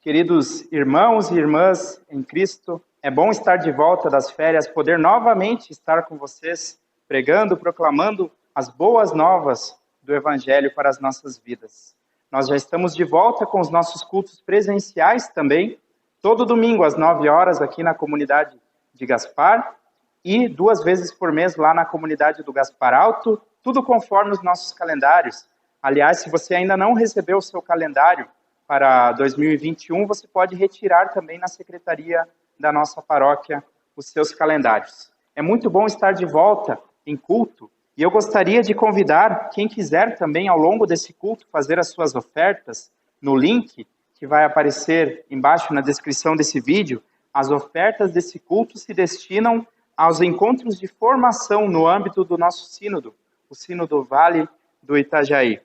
Queridos irmãos e irmãs em Cristo, é bom estar de volta das férias, poder novamente estar com vocês, pregando, proclamando as boas novas do Evangelho para as nossas vidas. Nós já estamos de volta com os nossos cultos presenciais também, todo domingo às 9 horas aqui na comunidade de Gaspar e 2 vezes por mês lá na comunidade do Gaspar Alto, tudo conforme os nossos calendários. Aliás, se você ainda não recebeu o seu calendário para 2021, você pode retirar também na secretaria da nossa paróquia os seus calendários. É muito bom estar de volta em culto e eu gostaria de convidar quem quiser também ao longo desse culto fazer as suas ofertas no link que vai aparecer embaixo na descrição desse vídeo. As ofertas desse culto se destinam aos encontros de formação no âmbito do nosso sínodo, o Sínodo Vale do Itajaí.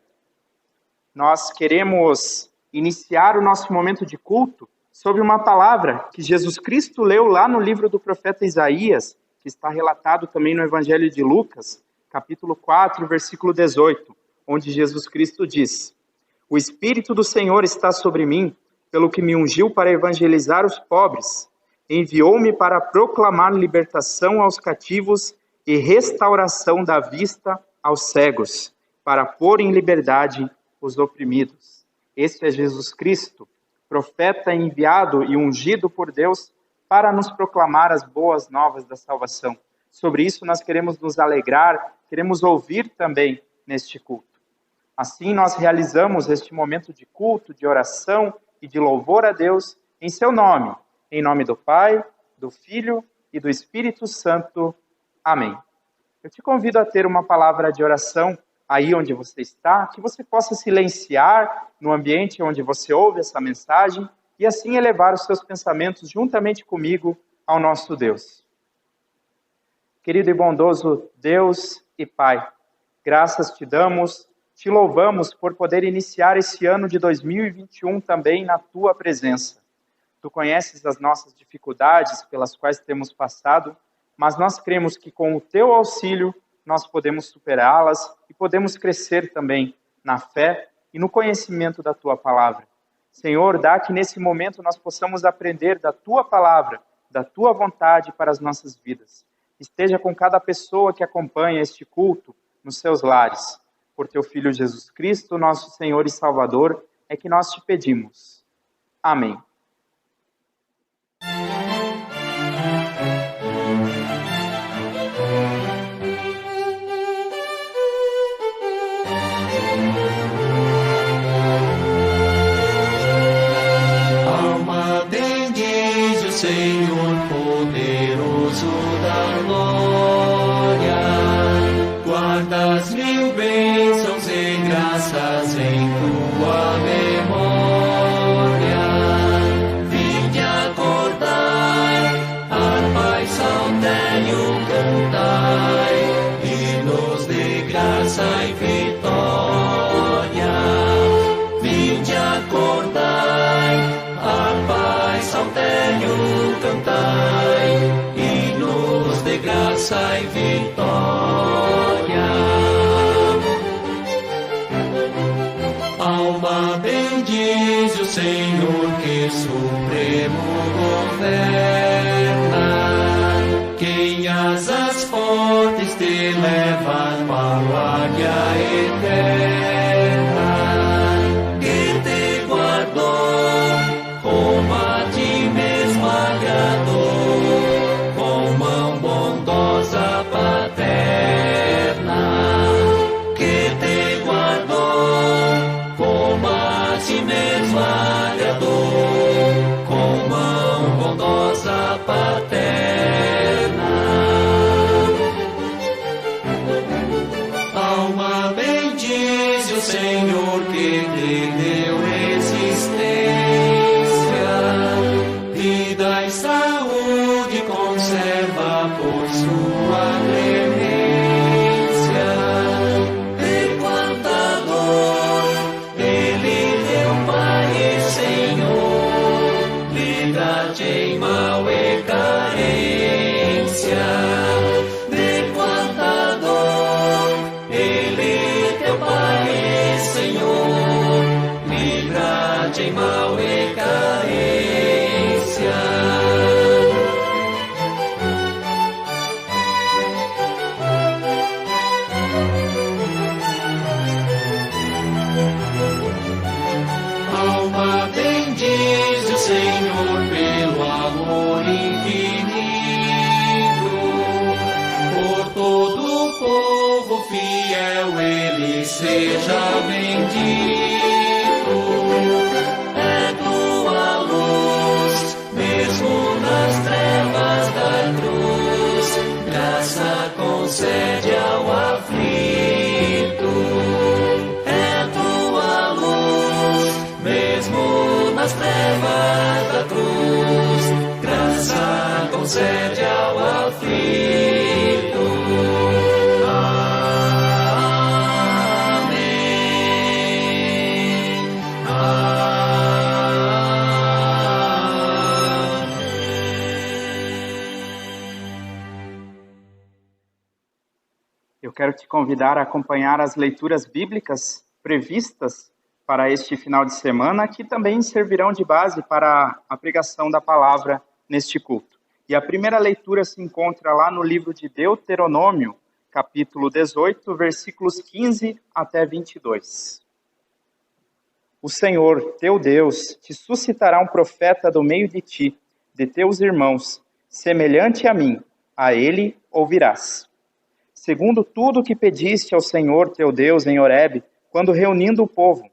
Nós queremos iniciar o nosso momento de culto sobre uma palavra que Jesus Cristo leu lá no livro do profeta Isaías, que está relatado também no Evangelho de Lucas, capítulo 4, versículo 18, onde Jesus Cristo diz: "O Espírito do Senhor está sobre mim, pelo que me ungiu para evangelizar os pobres, enviou-me para proclamar libertação aos cativos e restauração da vista aos cegos, para pôr em liberdade os oprimidos." Este é Jesus Cristo, profeta enviado e ungido por Deus para nos proclamar as boas novas da salvação. Sobre isso nós queremos nos alegrar, queremos ouvir também neste culto. Assim nós realizamos este momento de culto, de oração e de louvor a Deus em seu nome. Em nome do Pai, do Filho e do Espírito Santo. Amém. Eu te convido a ter uma palavra de oração aí onde você está, que você possa silenciar no ambiente onde você ouve essa mensagem e assim elevar os seus pensamentos juntamente comigo ao nosso Deus. Querido e bondoso Deus e Pai, graças te damos, te louvamos por poder iniciar esse ano de 2021 também na tua presença. Tu conheces as nossas dificuldades pelas quais temos passado, mas nós cremos que com o teu auxílio nós podemos superá-las e podemos crescer também na fé e no conhecimento da tua palavra. Senhor, dá que nesse momento nós possamos aprender da tua palavra, da tua vontade para as nossas vidas. Esteja com cada pessoa que acompanha este culto nos seus lares. Por teu Filho Jesus Cristo, nosso Senhor e Salvador, é que nós te pedimos. Amém. Senhor poderoso da glória, guardas 1000 bênçãos e graças em tua memória. Vinde acordai, harpa e saltério cantai, hinos de graça e vitória. Vinde acordai, harpa e saltério cantai, hinos de graça e vitória. Alma bendize o Senhor que supremo governa, quem asas fortes te leva para a área eterna, que te guardou como a ti mesmo agradou, com mão bondosa paterna, que te guardou, como a ti mesmo agradou, com mão bondosa paterna. Alma bendize o Senhor que te deu existência, vida e saúde conserva por sua clemência. E quanta dor ele deu, Pai e Senhor, livra-te em mal e carência. De quanta dor ele deu, Pai e Senhor, livra-te em mal e carência. seja bendito. É tua luz, mesmo nas trevas da cruz, graça concede ao aflito. É tua luz, mesmo nas trevas da cruz, graça concede ao aflito. Eu quero te convidar a acompanhar as leituras bíblicas previstas para este final de semana, que também servirão de base para a pregação da palavra neste culto. E a primeira leitura se encontra lá no livro de Deuteronômio, capítulo 18, versículos 15 até 22. O Senhor, teu Deus, te suscitará um profeta do meio de ti, de teus irmãos, semelhante a mim, a ele ouvirás. Segundo tudo o que pediste ao Senhor teu Deus em Horebe, quando reunindo o povo.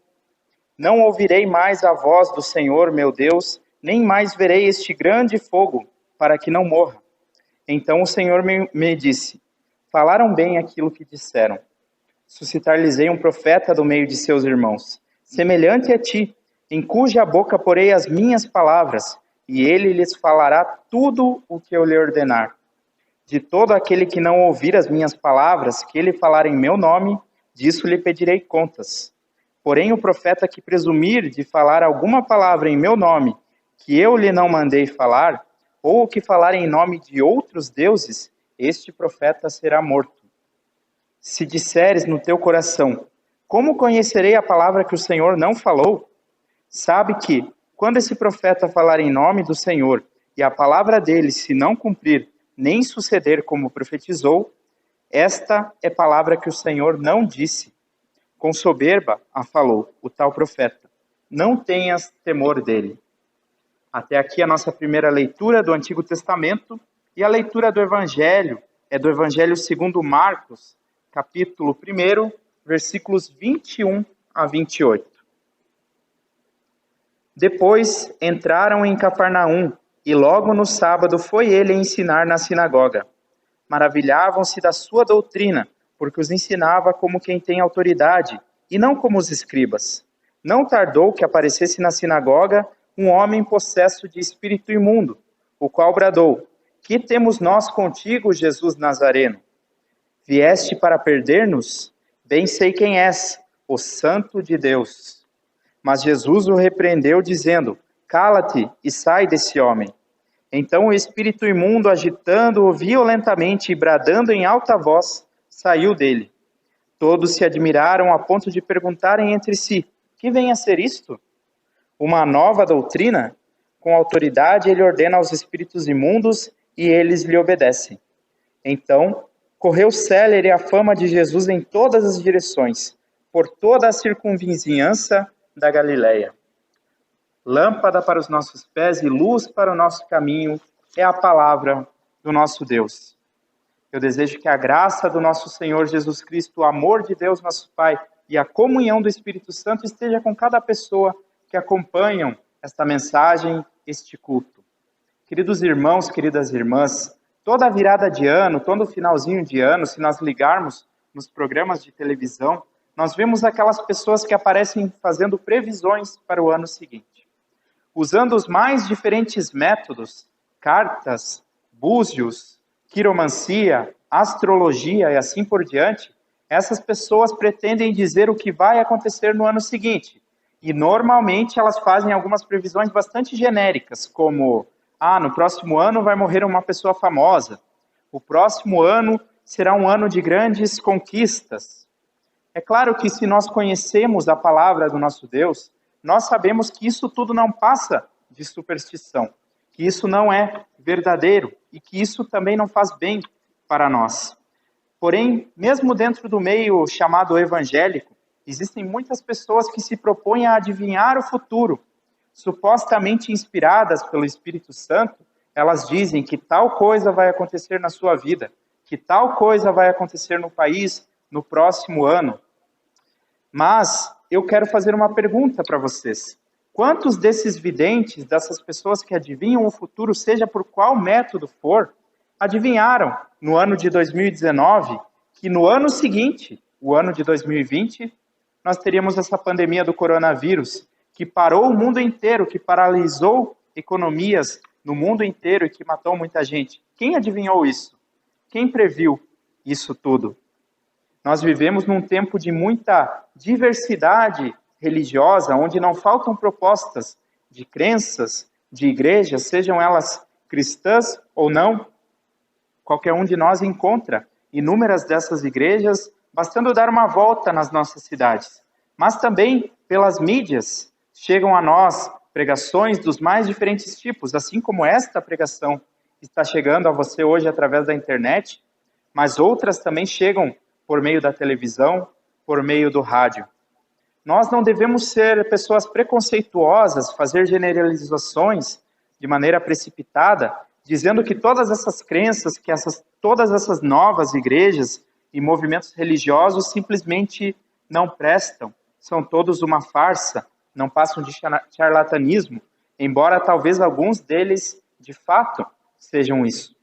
Não ouvirei mais a voz do Senhor meu Deus, nem mais verei este grande fogo, para que não morra. Então o Senhor me disse, falaram bem aquilo que disseram. Suscitar-lhes-ei um profeta do meio de seus irmãos, semelhante a ti, em cuja boca porei as minhas palavras, e ele lhes falará tudo o que eu lhe ordenar. De todo aquele que não ouvir as minhas palavras, que ele falar em meu nome, disso lhe pedirei contas. Porém, o profeta que presumir de falar alguma palavra em meu nome, que eu lhe não mandei falar, ou que falar em nome de outros deuses, este profeta será morto. Se disseres no teu coração, como conhecerei a palavra que o Senhor não falou? Sabe que, quando esse profeta falar em nome do Senhor, e a palavra dele se não cumprir, nem suceder como profetizou, esta é palavra que o Senhor não disse. Com soberba a falou o tal profeta. Não tenhas temor dele. Até aqui a nossa primeira leitura do Antigo Testamento, e a leitura do Evangelho é do Evangelho segundo Marcos, capítulo 1, versículos 21 a 28. Depois entraram em Cafarnaum, e logo no sábado foi ele ensinar na sinagoga. Maravilhavam-se da sua doutrina, porque os ensinava como quem tem autoridade, e não como os escribas. Não tardou que aparecesse na sinagoga um homem possesso de espírito imundo, o qual bradou, que temos nós contigo, Jesus Nazareno? Vieste para perder-nos? Bem sei quem és, o Santo de Deus. Mas Jesus o repreendeu, dizendo, cala-te e sai desse homem. Então o espírito imundo, agitando-o violentamente e bradando em alta voz, saiu dele. Todos se admiraram a ponto de perguntarem entre si, que vem a ser isto? Uma nova doutrina? Com autoridade ele ordena aos espíritos imundos e eles lhe obedecem. Então, correu célere a fama de Jesus em todas as direções, por toda a circunvizinhança da Galileia. Lâmpada para os nossos pés e luz para o nosso caminho é a palavra do nosso Deus. Eu desejo que a graça do nosso Senhor Jesus Cristo, o amor de Deus nosso Pai e a comunhão do Espírito Santo esteja com cada pessoa que acompanham esta mensagem, este culto. Queridos irmãos, queridas irmãs, toda virada de ano, todo finalzinho de ano, se nós ligarmos nos programas de televisão, nós vemos aquelas pessoas que aparecem fazendo previsões para o ano seguinte. Usando os mais diferentes métodos, cartas, búzios, quiromancia, astrologia e assim por diante, essas pessoas pretendem dizer o que vai acontecer no ano seguinte. E normalmente elas fazem algumas previsões bastante genéricas, como, no próximo ano vai morrer uma pessoa famosa, o próximo ano será um ano de grandes conquistas. É claro que se nós conhecemos a palavra do nosso Deus, nós sabemos que isso tudo não passa de superstição, que isso não é verdadeiro e que isso também não faz bem para nós. Porém, mesmo dentro do meio chamado evangélico, existem muitas pessoas que se propõem a adivinhar o futuro. Supostamente inspiradas pelo Espírito Santo, elas dizem que tal coisa vai acontecer na sua vida, que tal coisa vai acontecer no país no próximo ano. Mas eu quero fazer uma pergunta para vocês. Quantos desses videntes, dessas pessoas que adivinham o futuro, seja por qual método for, adivinharam no ano de 2019 que no ano seguinte, o ano de 2020, nós teríamos essa pandemia do coronavírus, que parou o mundo inteiro, que paralisou economias no mundo inteiro e que matou muita gente? Quem adivinhou isso? Quem previu isso tudo? Nós vivemos num tempo de muita diversidade religiosa, onde não faltam propostas de crenças, de igrejas, sejam elas cristãs ou não. Qualquer um de nós encontra inúmeras dessas igrejas, bastando dar uma volta nas nossas cidades. Mas também, pelas mídias, chegam a nós pregações dos mais diferentes tipos, assim como esta pregação está chegando a você hoje através da internet, mas outras também chegam por meio da televisão, por meio do rádio. Nós não devemos ser pessoas preconceituosas, fazer generalizações de maneira precipitada, dizendo que todas essas crenças, que todas essas novas igrejas e movimentos religiosos simplesmente não prestam, são todos uma farsa, não passam de charlatanismo, embora talvez alguns deles, de fato, sejam isso.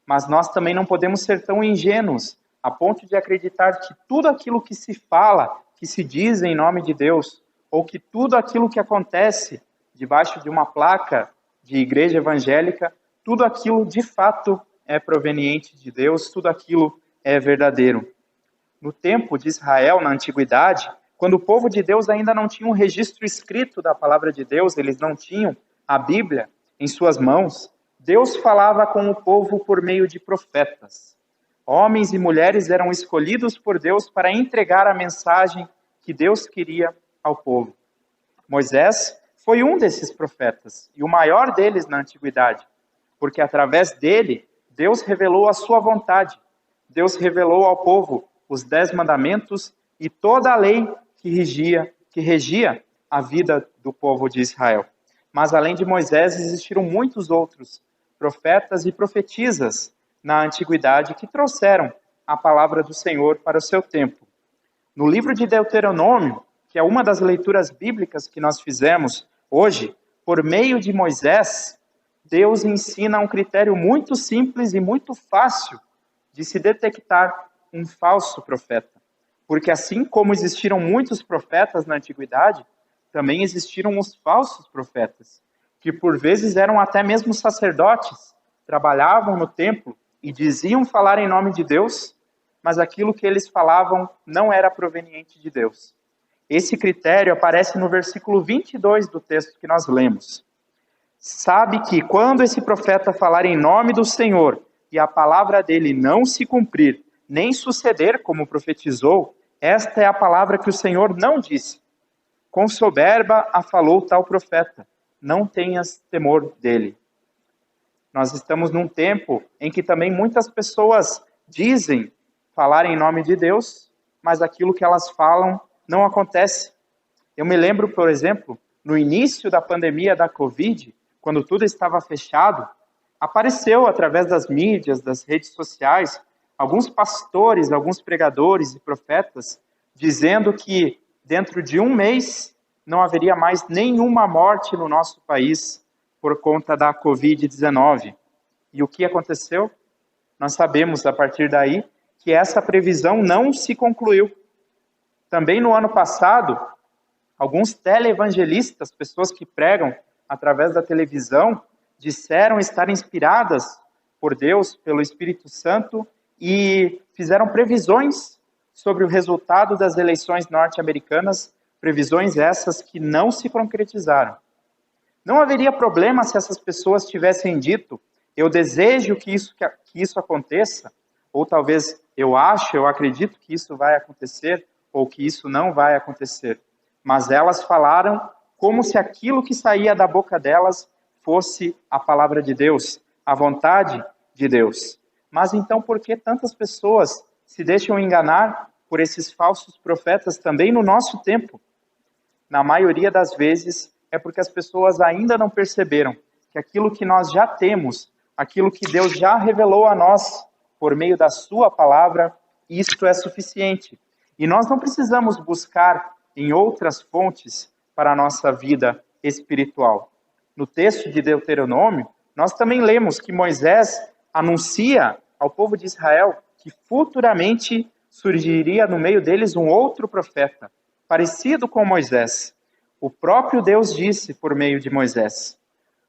Mas nós também não podemos ser tão ingênuos a ponto de acreditar que tudo aquilo que se fala, que se diz em nome de Deus, ou que tudo aquilo que acontece debaixo de uma placa de igreja evangélica, tudo aquilo de fato é proveniente de Deus, tudo aquilo é verdadeiro. No tempo de Israel, na antiguidade, quando o povo de Deus ainda não tinha um registro escrito da palavra de Deus, eles não tinham a Bíblia em suas mãos, Deus falava com o povo por meio de profetas. Homens e mulheres eram escolhidos por Deus para entregar a mensagem que Deus queria ao povo. Moisés foi um desses profetas, e o maior deles na antiguidade, porque através dele, Deus revelou a sua vontade. Deus revelou ao povo os 10 mandamentos e toda a lei que regia a vida do povo de Israel. Mas além de Moisés, existiram muitos outros profetas e profetisas na antiguidade que trouxeram a palavra do Senhor para o seu tempo. No livro de Deuteronômio, que é uma das leituras bíblicas que nós fizemos hoje, por meio de Moisés, Deus ensina um critério muito simples e muito fácil de se detectar um falso profeta. Porque assim como existiram muitos profetas na antiguidade, também existiram os falsos profetas, que por vezes eram até mesmo sacerdotes, trabalhavam no templo e diziam falar em nome de Deus, mas aquilo que eles falavam não era proveniente de Deus. Esse critério aparece no versículo 22 do texto que nós lemos. Sabe que quando esse profeta falar em nome do Senhor e a palavra dele não se cumprir, nem suceder como profetizou, esta é a palavra que o Senhor não disse. Com soberba a falou tal profeta, não tenhas temor dele. Nós estamos num tempo em que também muitas pessoas dizem falar em nome de Deus, mas aquilo que elas falam não acontece. Eu me lembro, por exemplo, no início da pandemia da Covid, quando tudo estava fechado, apareceu através das mídias, das redes sociais, alguns pastores, alguns pregadores e profetas dizendo que dentro de um mês não haveria mais nenhuma morte no nosso país por conta da Covid-19. E o que aconteceu? Nós sabemos, a partir daí, que essa previsão não se concluiu. Também no ano passado, alguns televangelistas, pessoas que pregam através da televisão, disseram estar inspiradas por Deus, pelo Espírito Santo, e fizeram previsões sobre o resultado das eleições norte-americanas, previsões essas que não se concretizaram. Não haveria problema se essas pessoas tivessem dito, eu desejo que isso aconteça, ou talvez eu acredito que isso vai acontecer, ou que isso não vai acontecer. Mas elas falaram como se aquilo que saía da boca delas fosse a palavra de Deus, a vontade de Deus. Mas então por que tantas pessoas se deixam enganar por esses falsos profetas também no nosso tempo? Na maioria das vezes é porque as pessoas ainda não perceberam que aquilo que nós já temos, aquilo que Deus já revelou a nós por meio da sua palavra, isto é suficiente. E nós não precisamos buscar em outras fontes para a nossa vida espiritual. No texto de Deuteronômio, nós também lemos que Moisés anuncia ao povo de Israel que futuramente surgiria no meio deles um outro profeta, parecido com Moisés. O próprio Deus disse por meio de Moisés: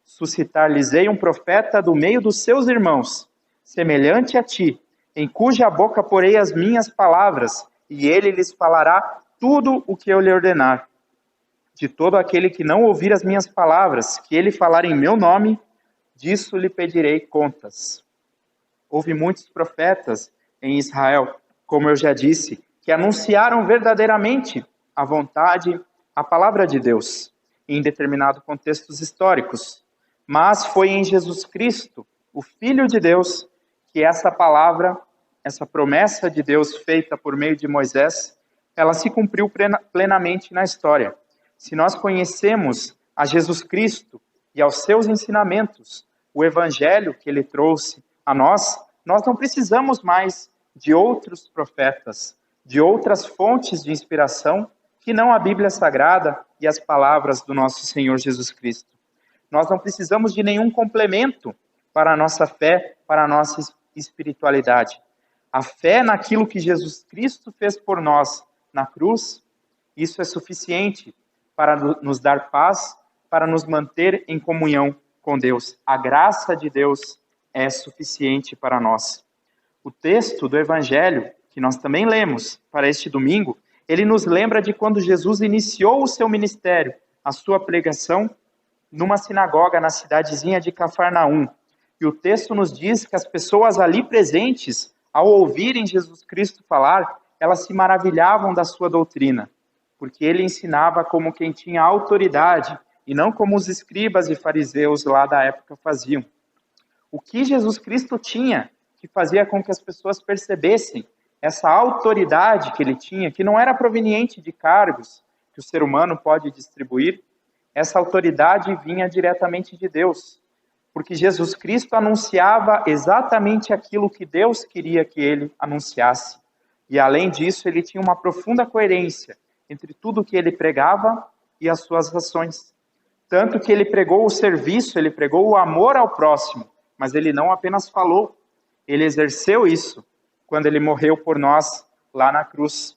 suscitar-lhes-ei um profeta do meio dos seus irmãos, semelhante a ti, em cuja boca porei as minhas palavras, e ele lhes falará tudo o que eu lhe ordenar. De todo aquele que não ouvir as minhas palavras, que ele falar em meu nome, disso lhe pedirei contas. Houve muitos profetas em Israel, como eu já disse, que anunciaram verdadeiramente a vontade, a palavra de Deus, em determinados contextos históricos. Mas foi em Jesus Cristo, o Filho de Deus, que essa palavra, essa promessa de Deus feita por meio de Moisés, ela se cumpriu plenamente na história. Se nós conhecemos a Jesus Cristo e aos seus ensinamentos, o evangelho que ele trouxe a nós não precisamos mais de outros profetas, de outras fontes de inspiração que não a Bíblia Sagrada e as palavras do nosso Senhor Jesus Cristo. Nós não precisamos de nenhum complemento para a nossa fé, para a nossa espiritualidade. A fé naquilo que Jesus Cristo fez por nós na cruz, isso é suficiente para nos dar paz, para nos manter em comunhão com Deus. A graça de Deus é suficiente para nós. O texto do Evangelho, que nós também lemos para este domingo, ele nos lembra de quando Jesus iniciou o seu ministério, a sua pregação, numa sinagoga na cidadezinha de Cafarnaum. E o texto nos diz que as pessoas ali presentes, ao ouvirem Jesus Cristo falar, elas se maravilhavam da sua doutrina, porque ele ensinava como quem tinha autoridade e não como os escribas e fariseus lá da época faziam. O que Jesus Cristo tinha que fazia com que as pessoas percebessem essa autoridade que ele tinha, que não era proveniente de cargos que o ser humano pode distribuir, essa autoridade vinha diretamente de Deus, porque Jesus Cristo anunciava exatamente aquilo que Deus queria que ele anunciasse. E além disso, ele tinha uma profunda coerência entre tudo que ele pregava e as suas ações. Tanto que ele pregou o serviço, ele pregou o amor ao próximo, mas ele não apenas falou, ele exerceu isso quando ele morreu por nós lá na cruz.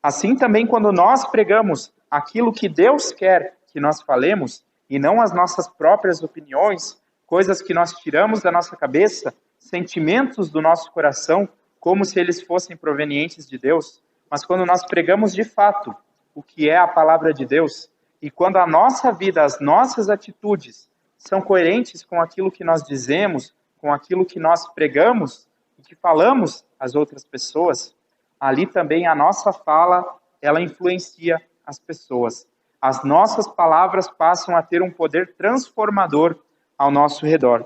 Assim também, quando nós pregamos aquilo que Deus quer que nós falemos, e não as nossas próprias opiniões, coisas que nós tiramos da nossa cabeça, sentimentos do nosso coração, como se eles fossem provenientes de Deus, mas quando nós pregamos de fato o que é a palavra de Deus, e quando a nossa vida, as nossas atitudes são coerentes com aquilo que nós dizemos, com aquilo que nós pregamos e que falamos às outras pessoas, ali também a nossa fala, ela influencia as pessoas. As nossas palavras passam a ter um poder transformador ao nosso redor.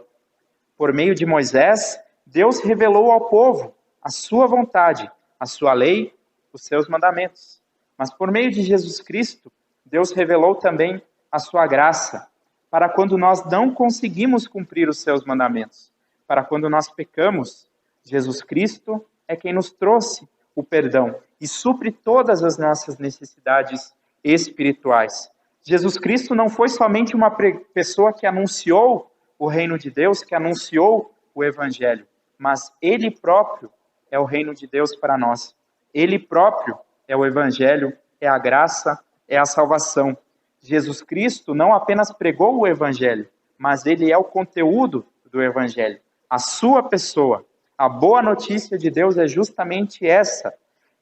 Por meio de Moisés, Deus revelou ao povo a sua vontade, a sua lei, os seus mandamentos. Mas por meio de Jesus Cristo, Deus revelou também a sua graça, para quando nós não conseguimos cumprir os seus mandamentos, para quando nós pecamos, Jesus Cristo é quem nos trouxe o perdão e supre todas as nossas necessidades espirituais. Jesus Cristo não foi somente uma pessoa que anunciou o reino de Deus, que anunciou o evangelho, mas ele próprio é o reino de Deus para nós. Ele próprio é o evangelho, é a graça, é a salvação. Jesus Cristo não apenas pregou o evangelho, mas ele é o conteúdo do evangelho. A sua pessoa. A boa notícia de Deus é justamente essa,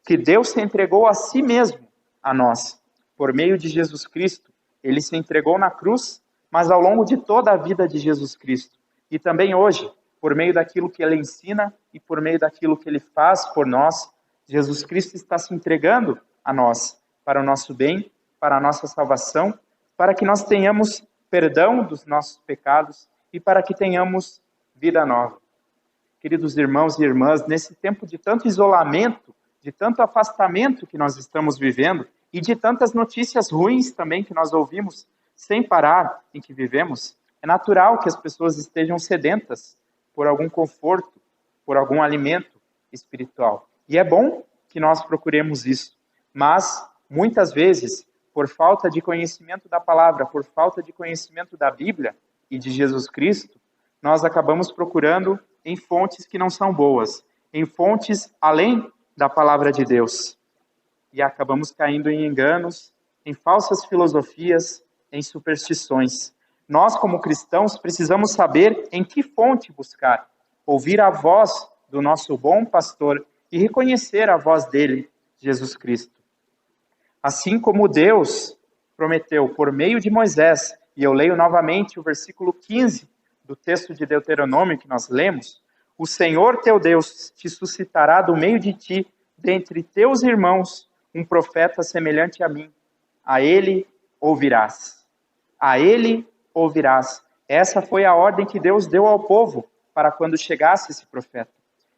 que Deus se entregou a si mesmo a nós. Por meio de Jesus Cristo, ele se entregou na cruz, mas ao longo de toda a vida de Jesus Cristo. E também hoje, por meio daquilo que ele ensina e por meio daquilo que ele faz por nós, Jesus Cristo está se entregando a nós, para o nosso bem, para a nossa salvação, para que nós tenhamos perdão dos nossos pecados e para que tenhamos vida nova. Queridos irmãos e irmãs, nesse tempo de tanto isolamento, de tanto afastamento que nós estamos vivendo e de tantas notícias ruins também que nós ouvimos sem parar em que vivemos, é natural que as pessoas estejam sedentas por algum conforto, por algum alimento espiritual. E é bom que nós procuremos isso. Mas, muitas vezes, por falta de conhecimento da palavra, por falta de conhecimento da Bíblia e de Jesus Cristo, nós acabamos procurando em fontes que não são boas, em fontes além da palavra de Deus. E acabamos caindo em enganos, em falsas filosofias, em superstições. Nós, como cristãos, precisamos saber em que fonte buscar, ouvir a voz do nosso bom pastor e reconhecer a voz dele, Jesus Cristo. Assim como Deus prometeu por meio de Moisés, e eu leio novamente o versículo 15 do texto de Deuteronômio que nós lemos, o Senhor teu Deus te suscitará do meio de ti, dentre teus irmãos, um profeta semelhante a mim. A ele ouvirás. A ele ouvirás. Essa foi a ordem que Deus deu ao povo para quando chegasse esse profeta.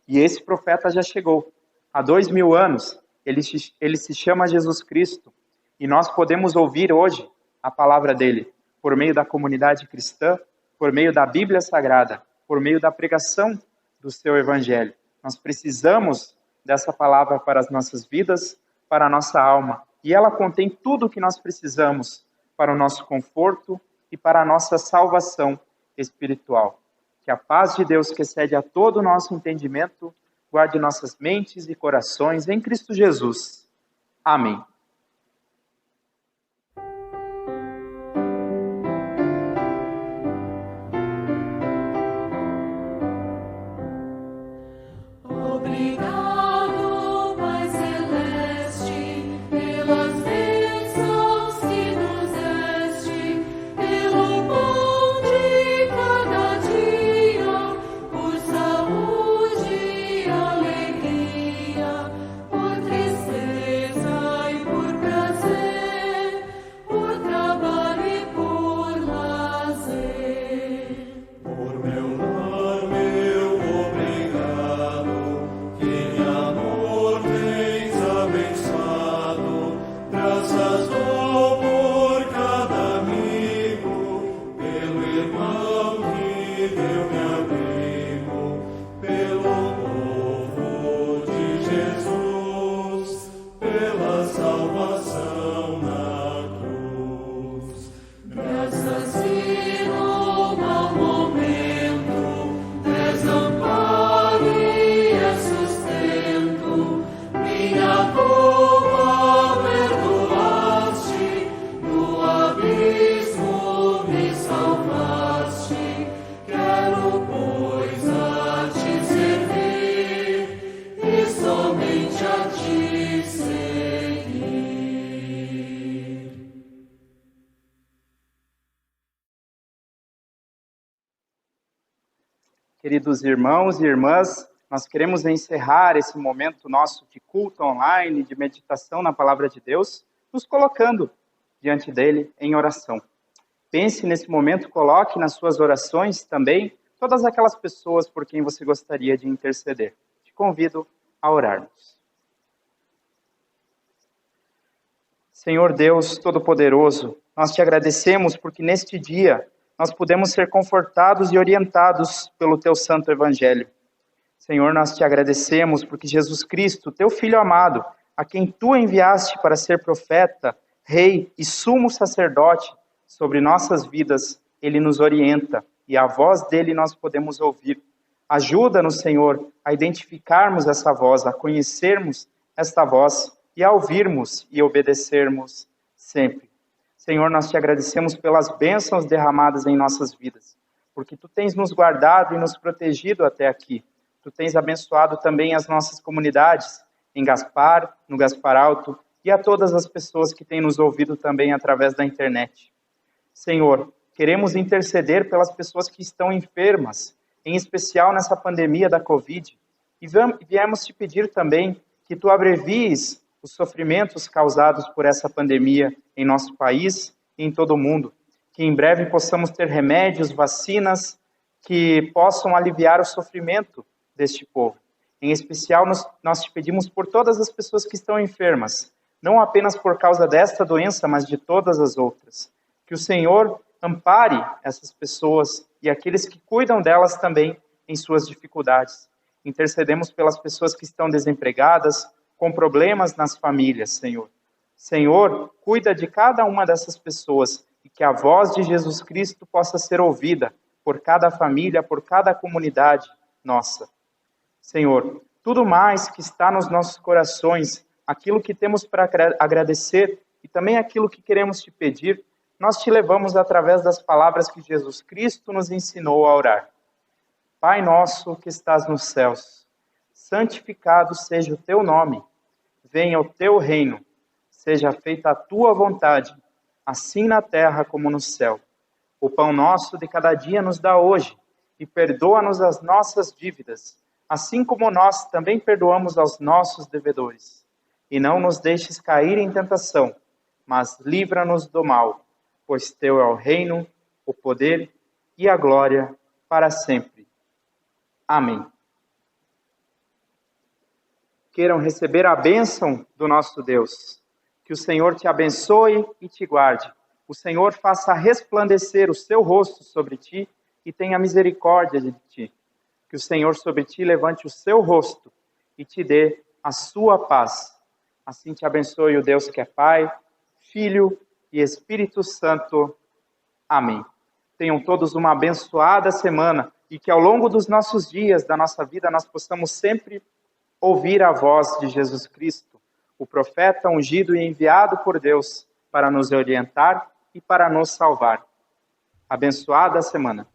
E esse profeta já chegou. Há 2000 anos, ele se chama Jesus Cristo. E nós podemos ouvir hoje a palavra dele por meio da comunidade cristã, por meio da Bíblia Sagrada, por meio da pregação do seu Evangelho. Nós precisamos dessa palavra para as nossas vidas, para a nossa alma. E ela contém tudo o que nós precisamos para o nosso conforto e para a nossa salvação espiritual. Que a paz de Deus, que excede a todo o nosso entendimento, guarde nossas mentes e corações em Cristo Jesus. Amém. Queridos irmãos e irmãs, nós queremos encerrar esse momento nosso de culto online, de meditação na palavra de Deus, nos colocando diante dele em oração. Pense nesse momento, coloque nas suas orações também todas aquelas pessoas por quem você gostaria de interceder. Te convido a orarmos. Senhor Deus Todo-Poderoso, nós te agradecemos porque neste dia nós podemos ser confortados e orientados pelo teu santo evangelho. Senhor, nós te agradecemos porque Jesus Cristo, teu Filho amado, a quem tu enviaste para ser profeta, rei e sumo sacerdote sobre nossas vidas, ele nos orienta e a voz dele nós podemos ouvir. Ajuda-nos, Senhor, a identificarmos essa voz, a conhecermos esta voz e a ouvirmos e obedecermos sempre. Senhor, nós te agradecemos pelas bênçãos derramadas em nossas vidas, porque tu tens nos guardado e nos protegido até aqui. Tu tens abençoado também as nossas comunidades, em Gaspar, no Gaspar Alto, e a todas as pessoas que têm nos ouvido também através da internet. Senhor, queremos interceder pelas pessoas que estão enfermas, em especial nessa pandemia da Covid, e viemos te pedir também que tu abrevies os sofrimentos causados por essa pandemia em nosso país e em todo o mundo. Que em breve possamos ter remédios, vacinas que possam aliviar o sofrimento deste povo. Em especial, nós te pedimos por todas as pessoas que estão enfermas, não apenas por causa desta doença, mas de todas as outras. Que o Senhor ampare essas pessoas e aqueles que cuidam delas também em suas dificuldades. Intercedemos pelas pessoas que estão desempregadas, com problemas nas famílias, Senhor. Senhor, cuida de cada uma dessas pessoas e que a voz de Jesus Cristo possa ser ouvida por cada família, por cada comunidade nossa. Senhor, tudo mais que está nos nossos corações, aquilo que temos para agradecer e também aquilo que queremos te pedir, nós te levamos através das palavras que Jesus Cristo nos ensinou a orar. Pai nosso que estás nos céus, santificado seja o teu nome. Venha o teu reino. Seja feita a tua vontade, assim na terra como no céu. O pão nosso de cada dia nos dá hoje, e perdoa-nos as nossas dívidas, assim como nós também perdoamos aos nossos devedores. E não nos deixes cair em tentação, mas livra-nos do mal, pois teu é o reino, o poder e a glória para sempre. Amém. Queiram receber a bênção do nosso Deus. Que o Senhor te abençoe e te guarde. O Senhor faça resplandecer o seu rosto sobre ti e tenha misericórdia de ti. Que o Senhor sobre ti levante o seu rosto e te dê a sua paz. Assim te abençoe o Deus que é Pai, Filho e Espírito Santo. Amém. Tenham todos uma abençoada semana e que ao longo dos nossos dias, da nossa vida, nós possamos sempre ouvir a voz de Jesus Cristo, o profeta ungido e enviado por Deus para nos orientar e para nos salvar. Abençoada semana.